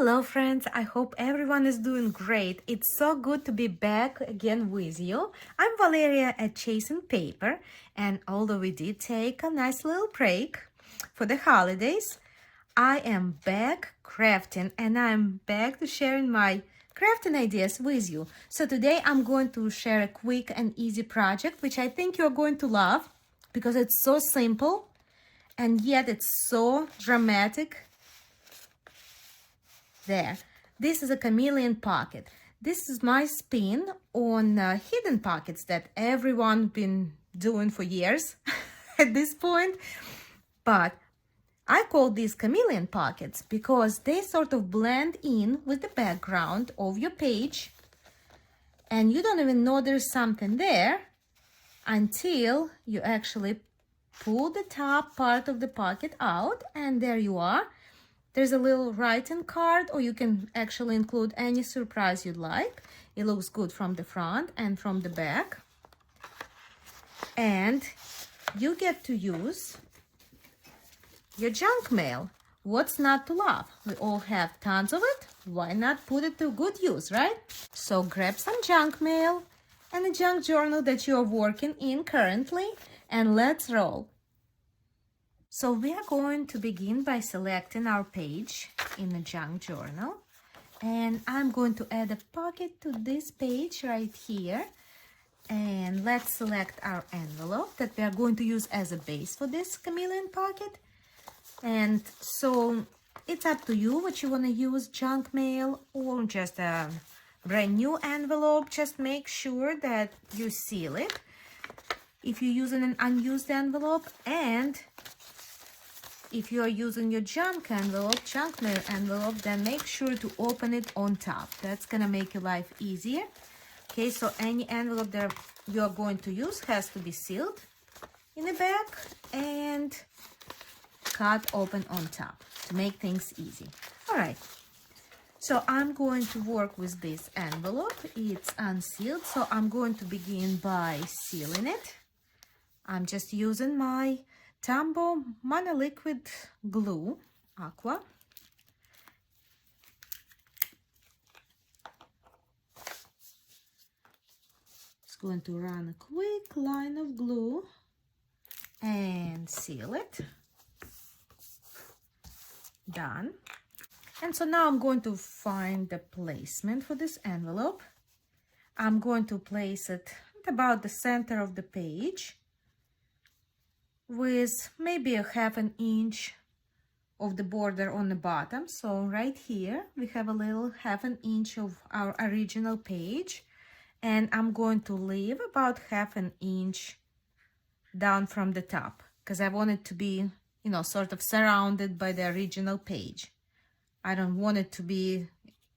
Hello friends, I hope everyone is doing great. It's so good to be back again with you. I'm Valeria at Chasing Paper, and although we did take a nice little break for the holidays, I am back crafting and I'm back to sharing my crafting ideas with you. So today I'm going to share a quick and easy project which I think you're going to love because it's so simple and yet it's so dramatic. There, this is a chameleon pocket. This is my spin on hidden pockets that everyone been doing for years at this point. But I call these chameleon pockets because they sort of blend in with the background of your page, and you don't even know there's something there until you actually pull the top part of the pocket out, and there you are. There's a little writing card, or you can actually include any surprise you'd like. It looks good from the front and from the back. And you get to use your junk mail. What's not to love? We all have tons of it. Why not put it to good use, right? So grab some junk mail and a junk journal that you are working in currently, and let's roll. So we are going to begin by selecting our page in the junk journal, and I'm going to add a pocket to this page right here, and let's select our envelope that we are going to use as a base for this chameleon pocket. And so it's up to you what you want to use, junk mail or just a brand new envelope. Just make sure that you seal it if you're using an unused envelope, and if you are using your junk mail envelope, then make sure to open it on top. That's gonna make your life easier. Okay, so any envelope that you are going to use has to be sealed in the back and cut open on top to make things easy. All right, so I'm going to work with this envelope. It's unsealed, so I'm going to begin by sealing it. I'm just using my Tombow monoliquid glue, aqua. Just going to run a quick line of glue and seal it. Done. And so now I'm going to find the placement for this envelope. I'm going to place it at about the center of the page, with maybe a ½ inch of the border on the bottom. So right here we have a little ½ inch of our original page, and I'm going to leave about ½ inch down from the top because I want it to be, you know, sort of surrounded by the original page. I don't want it to be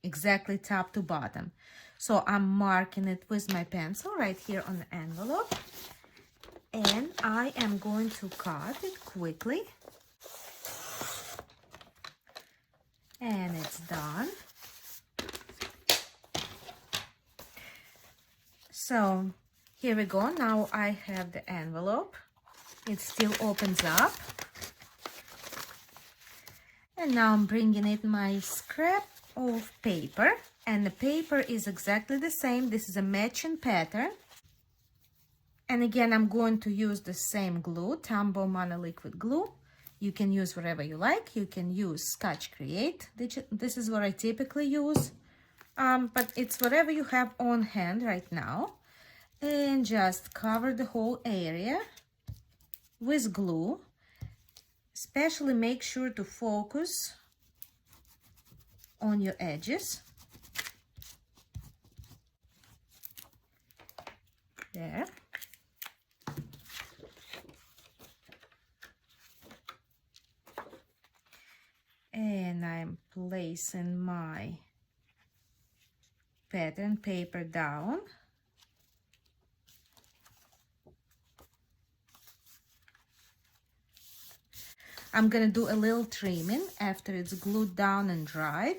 exactly top to bottom. So I'm marking it with my pencil right here on the envelope. And I am going to cut it quickly. And it's done. So here we go. Now I have the envelope. It still opens up. And now I'm bringing in my scrap of paper. And the paper is exactly the same. This is a matching pattern. And again, I'm going to use the same glue, Tombow monoliquid glue. You can use whatever you like. You can use Scotch Create. This is what I typically use, but it's whatever you have on hand right now. And just cover the whole area with glue. Especially make sure to focus on your edges. There. And I'm placing my pattern paper down. I'm gonna do a little trimming after it's glued down and dried.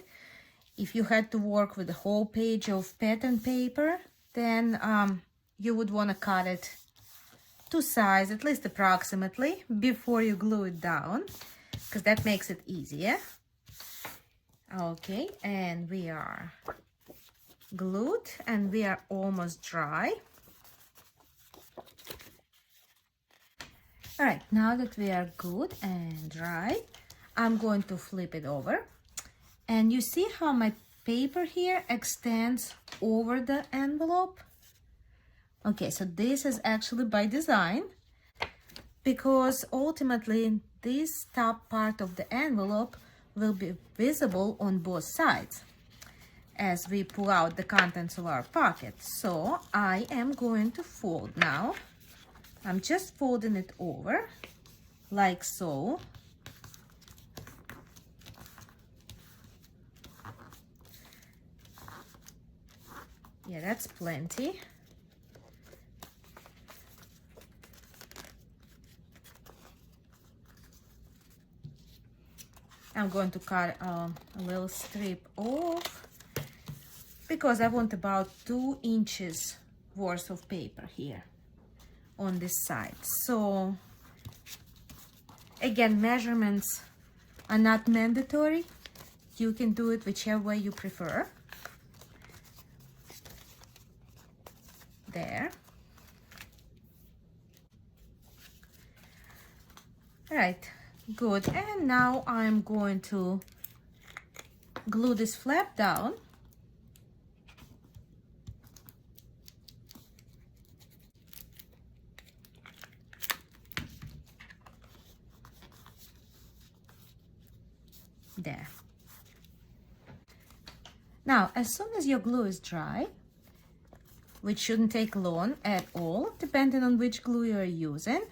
If you had to work with a whole page of pattern paper, then you would want to cut it to size, at least approximately, before you glue it down, because that makes it easier. Okay, and we are glued and we are almost dry. All right, now that we are good and dry, I'm going to flip it over. And you see how my paper here extends over the envelope? Okay, so this is actually by design, because ultimately this top part of the envelope will be visible on both sides as we pull out the contents of our pocket. So I am going to fold now. I'm just folding it over like so. Yeah, that's plenty. I'm going to cut a little strip off because I want about 2 inches worth of paper here on this side. So again, measurements are not mandatory. You can do it whichever way you prefer. There. All right, good. And now I'm going to glue this flap down. There. Now, as soon as your glue is dry, which shouldn't take long at all, depending on which glue you're using,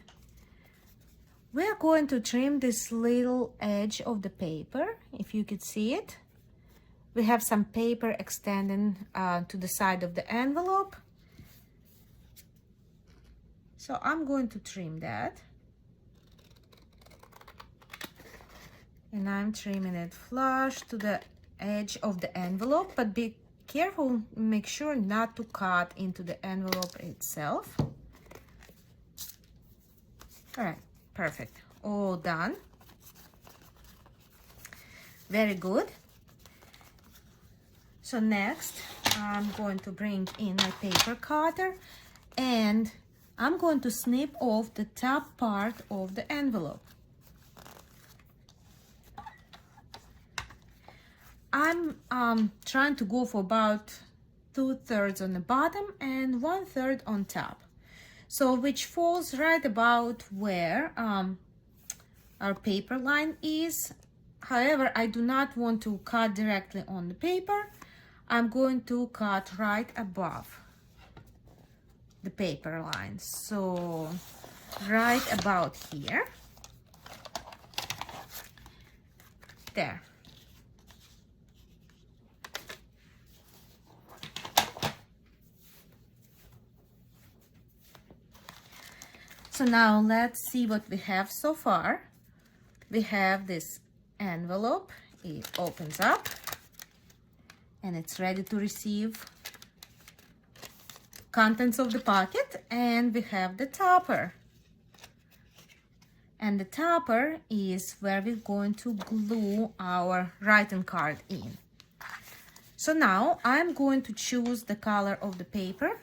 we're going to trim this little edge of the paper, if you could see it. We have some paper extending to the side of the envelope. So I'm going to trim that. And I'm trimming it flush to the edge of the envelope, but be careful, make sure not to cut into the envelope itself. All right, perfect, all done. Very good. So next, I'm going to bring in my paper cutter and I'm going to snip off the top part of the envelope. I'm trying to go for about 2/3 on the bottom and 1/3 on top. So which falls right about where our paper line is. However, I do not want to cut directly on the paper. I'm going to cut right above the paper line. So right about here. There. So now let's see what we have so far. We have this envelope. It opens up and it's ready to receive contents of the pocket. And we have the topper. And the topper is where we're going to glue our writing card in. So now I'm going to choose the color of the paper.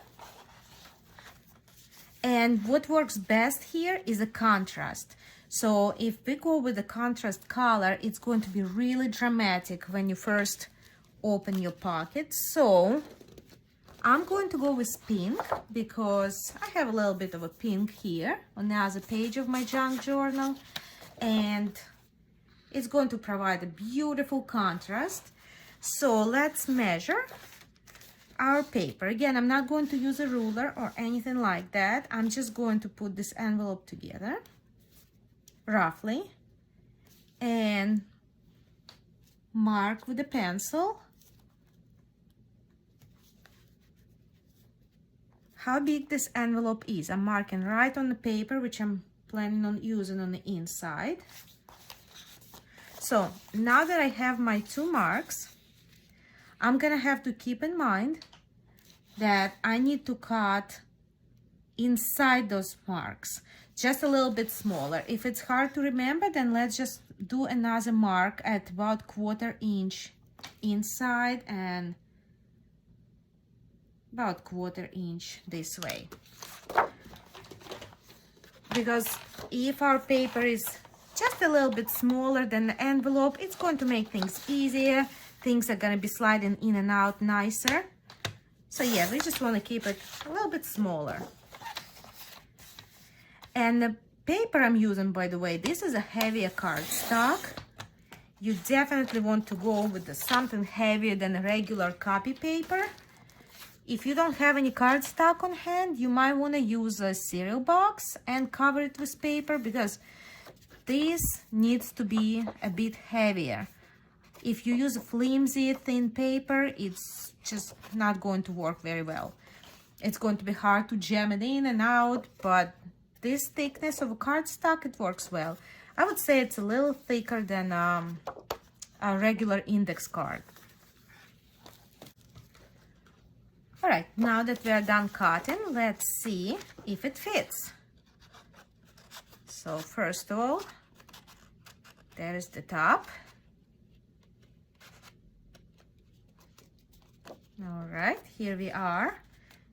And what works best here is a contrast. So if we go with the contrast color, it's going to be really dramatic when you first open your pocket. So I'm going to go with pink because I have a little bit of a pink here on the other page of my junk journal. And it's going to provide a beautiful contrast. So let's measure our paper. Again, I'm not going to use a ruler or anything like that. I'm just going to put this envelope together roughly and mark with a pencil how big this envelope is. I'm marking right on the paper, which I'm planning on using on the inside. So now that I have my 2 marks, I'm gonna have to keep in mind that I need to cut inside those marks, just a little bit smaller. If it's hard to remember, then let's just do another mark at about 1/4 inch inside and about 1/4 inch this way. Because if our paper is just a little bit smaller than the envelope, it's going to make things easier. Things are going to be sliding in and out nicer. So yeah, we just want to keep it a little bit smaller. And the paper I'm using, by the way, this is a heavier cardstock. You definitely want to go with something heavier than a regular copy paper. If you don't have any cardstock on hand, you might want to use a cereal box and cover it with paper, because this needs to be a bit heavier. If you use a flimsy, thin paper, it's just not going to work very well. It's going to be hard to jam it in and out, but this thickness of a cardstock, it works well. I would say it's a little thicker than a regular index card. All right, now that we are done cutting, let's see if it fits. So first of all, there is the top. All right, here we are.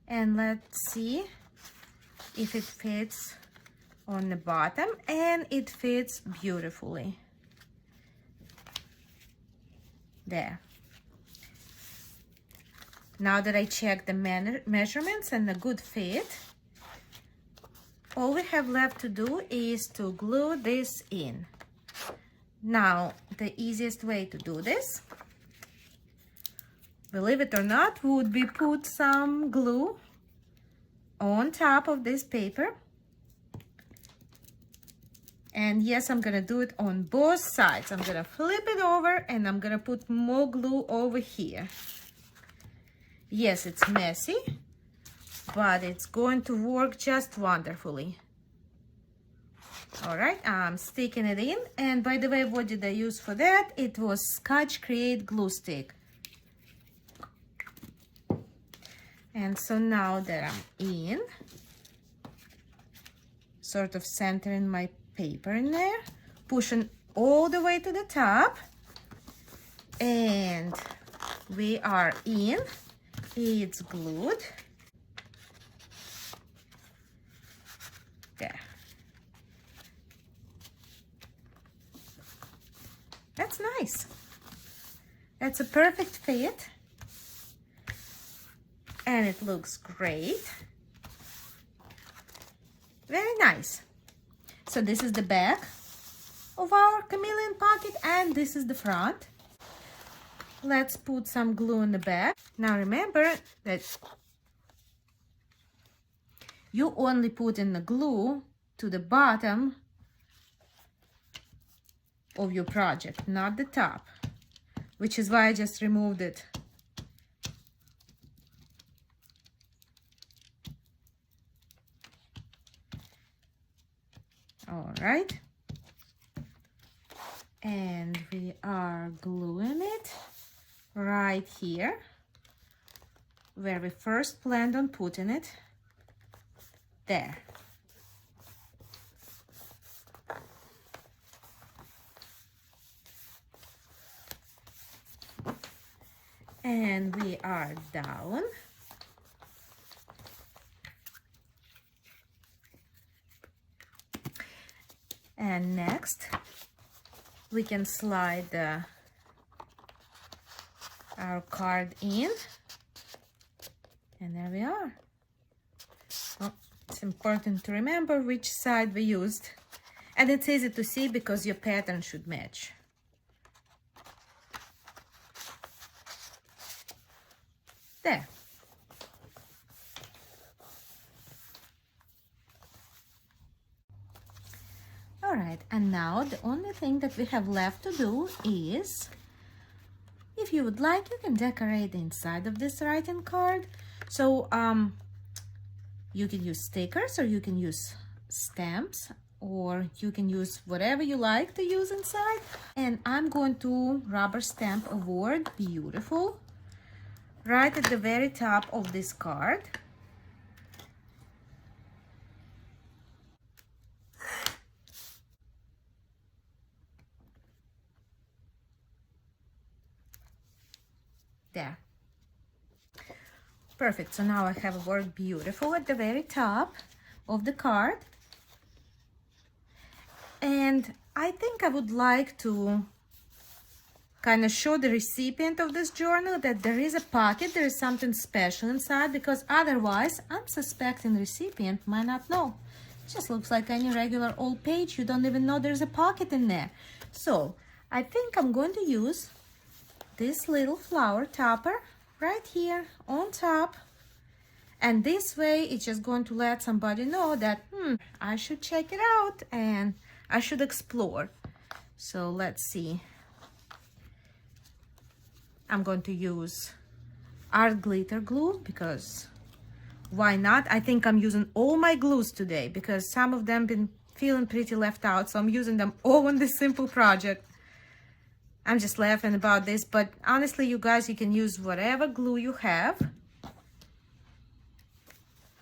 And let's see if it fits on the bottom, and it fits beautifully. There. Now that I checked the measurements and the good fit, all we have left to do is to glue this in. Now, the easiest way to do this, believe it or not, would be put some glue on top of this paper. And yes, I'm gonna do it on both sides. I'm gonna flip it over and I'm gonna put more glue over here. Yes, it's messy, but it's going to work just wonderfully. All right, I'm sticking it in. And by the way, what did I use for that? It was Scotch Create glue stick. And so now that I'm in, sort of centering my paper in there, pushing all the way to the top, and we are in. It's glued. There. That's nice. That's a perfect fit. And it looks great. Very nice. So this is the back of our chameleon pocket, and this is the front. Let's put some glue in the back. Now remember that you only put in the glue to the bottom of your project, not the top, which is why I just removed it. All right. And we are gluing it right here where we first planned on putting it. There. And we are down. And next, we can slide our card in, and there we are. Well, it's important to remember which side we used, and it's easy to see because your pattern should match. There. All right, and now the only thing that we have left to do is, if you would like, you can decorate the inside of this writing card. So you can use stickers, or you can use stamps, or you can use whatever you like to use inside. And I'm going to rubber stamp a word, beautiful, right at the very top of this card. There. Perfect. So now I have worked beautiful at the very top of the card. And I think I would like to kind of show the recipient of this journal that there is a pocket, there is something special inside, because otherwise unsuspecting recipient might not know. It just looks like any regular old page. You don't even know there's a pocket in there. So I think I'm going to use this little flower topper right here on top. And this way it's just going to let somebody know that, I should check it out and I should explore. So let's see. I'm going to use art glitter glue because why not? I think I'm using all my glues today because some of them been feeling pretty left out. So I'm using them all on this simple project. I'm just laughing about this, but honestly, you guys, you can use whatever glue you have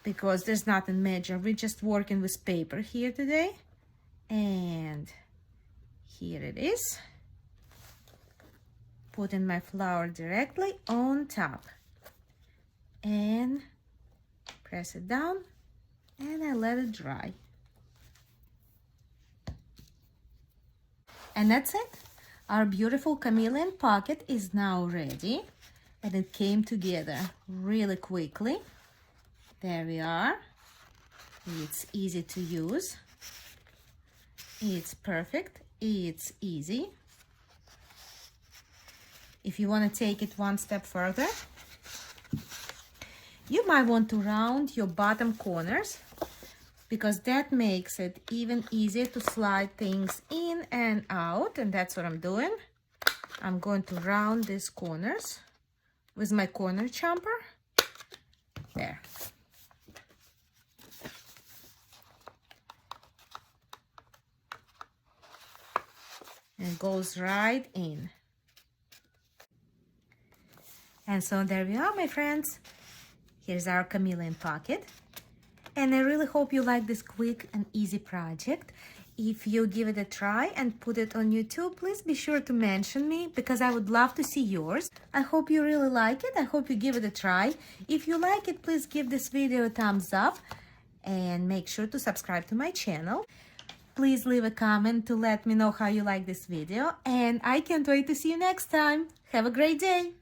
because there's nothing major. We're just working with paper here today. And here it is. Putting my flower directly on top and press it down and I let it dry. And that's it. Our beautiful chameleon pocket is now ready and it came together really quickly. There we are. It's easy to use. It's perfect. It's easy. If you want to take it one step further, you might want to round your bottom corners because that makes it even easier to slide things in and out. And that's what I'm doing. I'm going to round these corners with my corner chomper. There. And it goes right in. And so there we are, my friends. Here's our chameleon pocket. And I really hope you like this quick and easy project. If you give it a try and put it on YouTube, please be sure to mention me because I would love to see yours. I hope you really like it. I hope you give it a try. If you like it, please give this video a thumbs up and make sure to subscribe to my channel. Please leave a comment to let me know how you like this video. And I can't wait to see you next time. Have a great day.